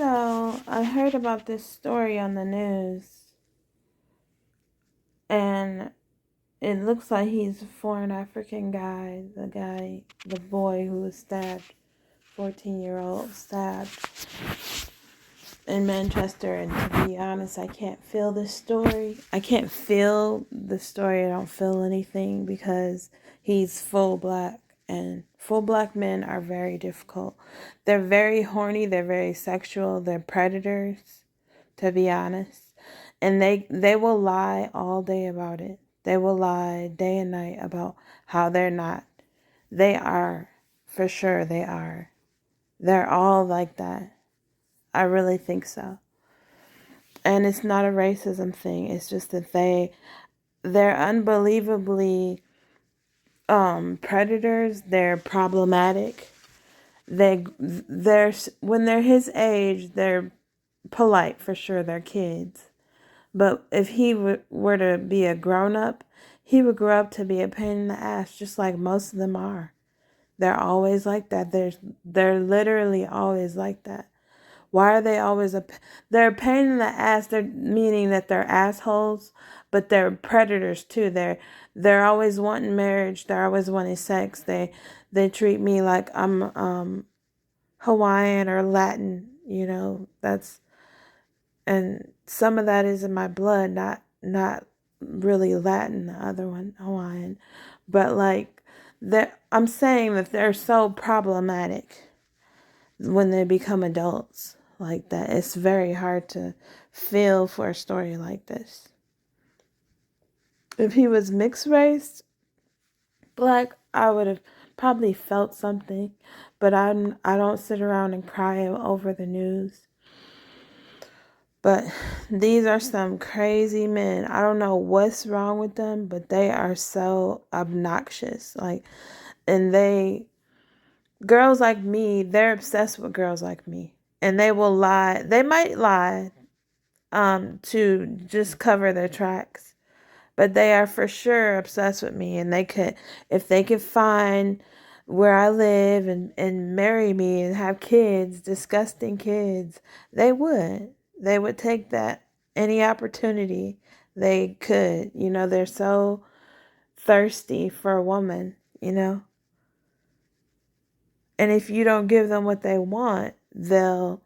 So I heard about this story on the news, and it looks like he's a foreign African guy. The boy who was stabbed, 14-year-old stabbed in Manchester. And to be honest, I can't feel this story. I can't feel the story. I don't feel anything because he's full black. And full black men are very difficult. They're very horny. They're very sexual. They're predators, to be honest. And they will lie all day about it. They will lie day and night about how they're not. They are, for sure they are. They're all like that. I really think so. And it's not a racism thing. It's just that they're unbelievably predators. They're problematic. They're when they're his age, they're polite for sure. They're kids. But if he were to be a grown up, he would grow up to be a pain in the ass, just like most of them are. They're always like that. They're literally always like that. Why are they always they're a pain in the ass? They're meaning that they're assholes, but they're predators too. They're always wanting marriage. They're always wanting sex. They treat me like I'm Hawaiian or Latin. And some of that is in my blood, not really Latin, the other one Hawaiian, but like I'm saying that they're so problematic when they become adults like that. It's very hard to feel for a story like this. If he was mixed race, black, I would have probably felt something, but I don't sit around and cry over the news. But these are some crazy men. I don't know what's wrong with them, but they are so obnoxious. And girls like me, they're obsessed with girls like me. And they will lie. They might lie to just cover their tracks. But they are for sure obsessed with me. And if they could find where I live and marry me and have kids, disgusting kids, they would. They would take that any opportunity they could. They're so thirsty for a woman. And if you don't give them what they want, they'll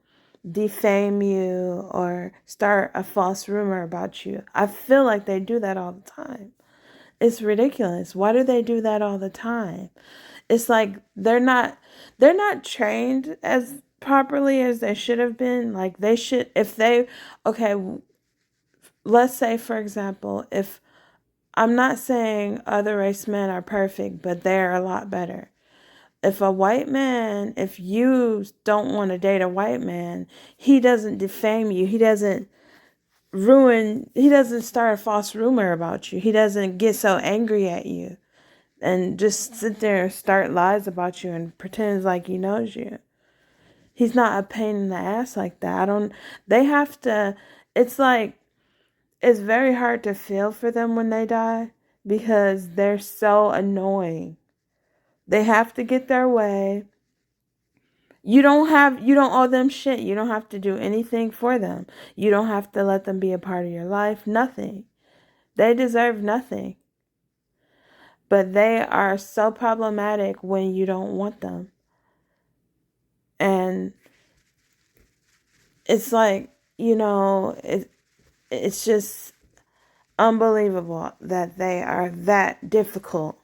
defame you or start a false rumor about you. I feel like they do that all the time. It's ridiculous. Why do they do that all the time? It's like they're not trained as properly as they should have been. Like they should, okay, let's say for example, if I'm not saying other race men are perfect, but they're a lot better. If you don't want to date a white man, he doesn't defame you. He doesn't start a false rumor about you. He doesn't get so angry at you and just sit there and start lies about you and pretends like he knows you. He's not a pain in the ass like that. They have to, it's like, it's very hard to feel for them when they die because they're so annoying. They have to get their way. You don't owe them shit. You don't have to do anything for them. You don't have to let them be a part of your life. Nothing. They deserve nothing. But they are so problematic when you don't want them. And it's like, it's just unbelievable that they are that difficult.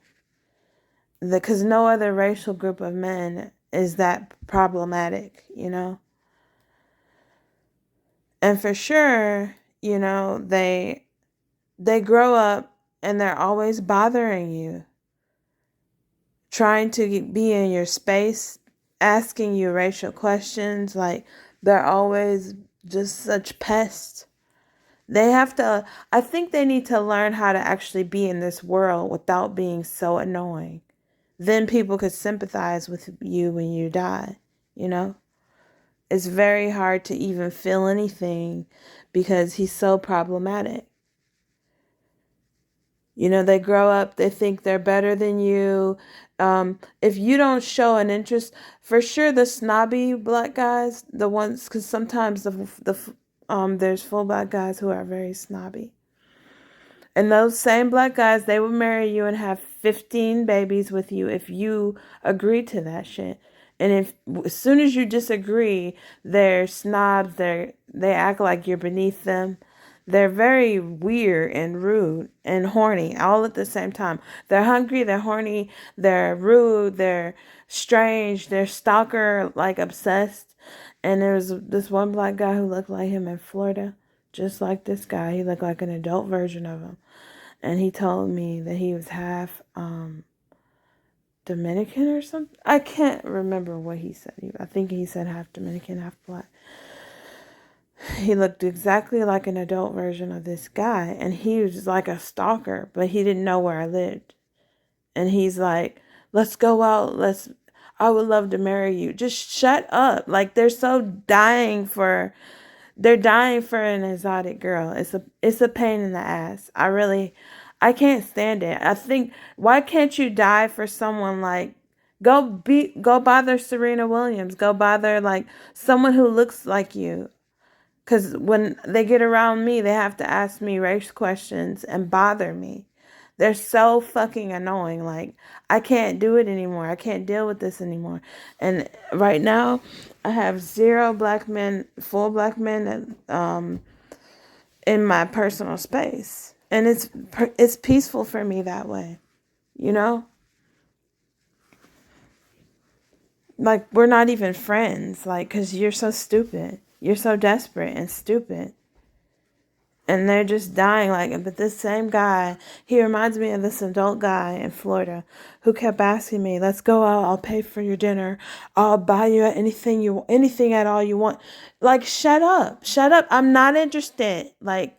Because no other racial group of men is that problematic. And for sure, they grow up and they're always bothering you, trying to be in your space, asking you racial questions. Like, they're always just such pests. I think they need to learn how to actually be in this world without being so annoying. Then people could sympathize with you when you die, It's very hard to even feel anything because he's so problematic. They grow up, they think they're better than you. if you don't show an interest, for sure the snobby black guys, the ones, because sometimes there's full black guys who are very snobby. And those same black guys, they will marry you and have 15 babies with you if you agree to that shit. And if as soon as you disagree, they're snobs, they act like you're beneath them. They're very weird and rude and horny all at the same time. They're hungry, they're horny, they're rude, they're strange, they're stalker like obsessed. And there was this one black guy who looked like him in Florida, just like this guy. He looked like an adult version of him. And he told me that he was half Dominican or something. I can't remember what he said. I think he said half Dominican, half black. He looked exactly like an adult version of this guy, and he was like a stalker, but he didn't know where I lived. And he's like, let's go out, I would love to marry you. Just shut up. Like, they're dying for an exotic girl. It's a pain in the ass. I can't stand it. I think, why can't you die for someone like, go bother Serena Williams, go bother like someone who looks like you. Because when they get around me, they have to ask me race questions and bother me. They're so fucking annoying. Like, I can't do it anymore. I can't deal with this anymore. And right now, I have 0 black men, full black men, in my personal space. And it's peaceful for me that way. You know? Like, we're not even friends. Like, because you're so stupid. You're so desperate and stupid. And they're just dying like it. But this same guy, he reminds me of this adult guy in Florida who kept asking me, let's go out, I'll pay for your dinner, I'll buy you anything at all you want. Like, shut up. I'm not interested. Like,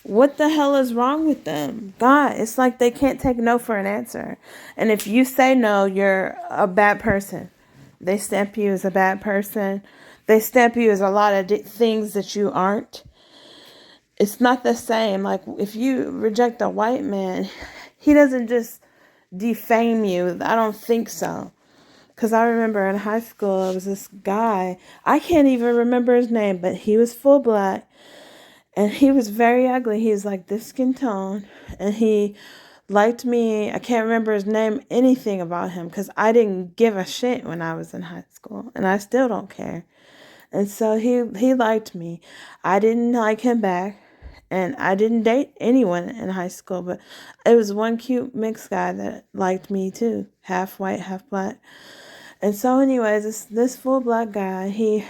what the hell is wrong with them? God, it's like they can't take no for an answer. And if you say no, you're a bad person. They stamp you as a bad person. They stamp you as a lot of things that you aren't. It's not the same. Like, if you reject a white man, he doesn't just defame you. I don't think so. Because I remember in high school, there was this guy. I can't even remember his name, but he was full black. And he was very ugly. He was like this skin tone. And he liked me. I can't remember his name, anything about him. Because I didn't give a shit when I was in high school. And I still don't care. And so he liked me. I didn't like him back. And I didn't date anyone in high school, but it was one cute mixed guy that liked me too. Half white, half black. And so anyways, this full black guy, he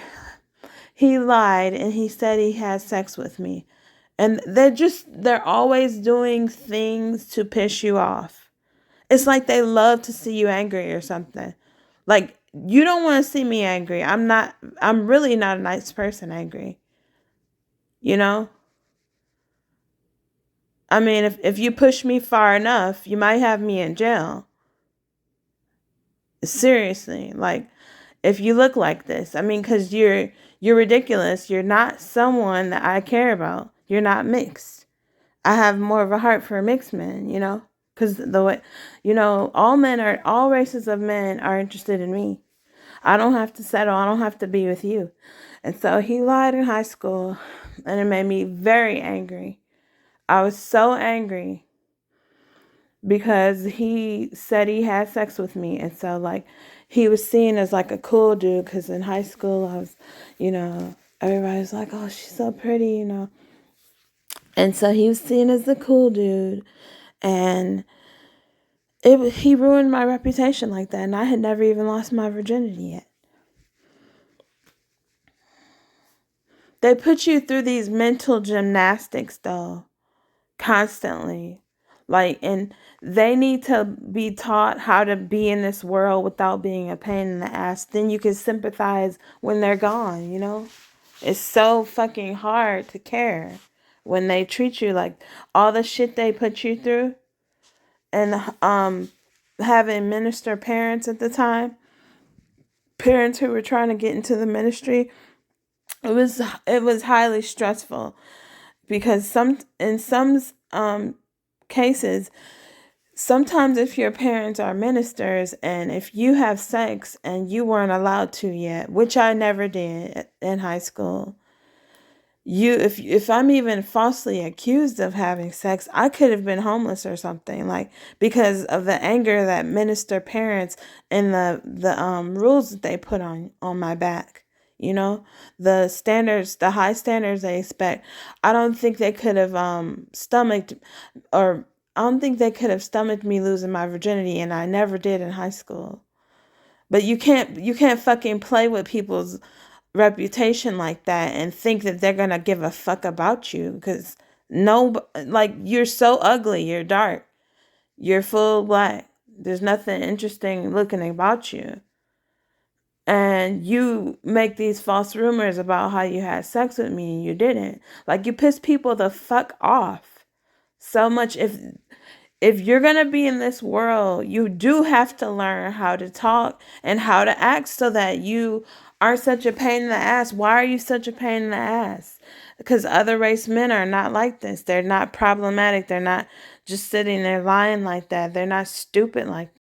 lied and he said he had sex with me. And they're always doing things to piss you off. It's like they love to see you angry or something. Like, you don't want to see me angry. I'm really not a nice person angry. You know? I mean, if you push me far enough, you might have me in jail. Seriously, like, if you look like this, I mean, because you're ridiculous. You're not someone that I care about. You're not mixed. I have more of a heart for mixed men, you know, because the way, all races of men are interested in me. I don't have to settle. I don't have to be with you. And so he lied in high school, and it made me very angry. I was so angry because he said he had sex with me. And so, like, he was seen as like a cool dude because in high school I was, everybody was like, oh, she's so pretty, And so he was seen as the cool dude. And he ruined my reputation like that. And I had never even lost my virginity yet. They put you through these mental gymnastics, though, constantly. Like, and they need to be taught how to be in this world without being a pain in the ass. Then you can sympathize when they're gone, It's so fucking hard to care when they treat you like all the shit they put you through. And having minister parents at the time, parents who were trying to get into the ministry, it was highly stressful because in some cases sometimes if your parents are ministers and if you have sex and you weren't allowed to yet, which I never did in high school, if I'm even falsely accused of having sex, I could have been homeless or something, like, because of the anger that minister parents and the rules that they put on my back. You know, the standards, the high standards they expect. I don't think they could have stomached, or I don't think they could have stomached me losing my virginity, and I never did in high school. But you can't fucking play with people's reputation like that and think that they're gonna give a fuck about you, because no, like, you're so ugly, you're dark, you're full black, there's nothing interesting looking about you, and you make these false rumors about how you had sex with me and you didn't. Like, you piss people the fuck off so much. If you're going to be in this world, you do have to learn how to talk and how to act so that you aren't such a pain in the ass. Why are you such a pain in the ass? Because other race men are not like this. They're not problematic. They're not just sitting there lying like that. They're not stupid like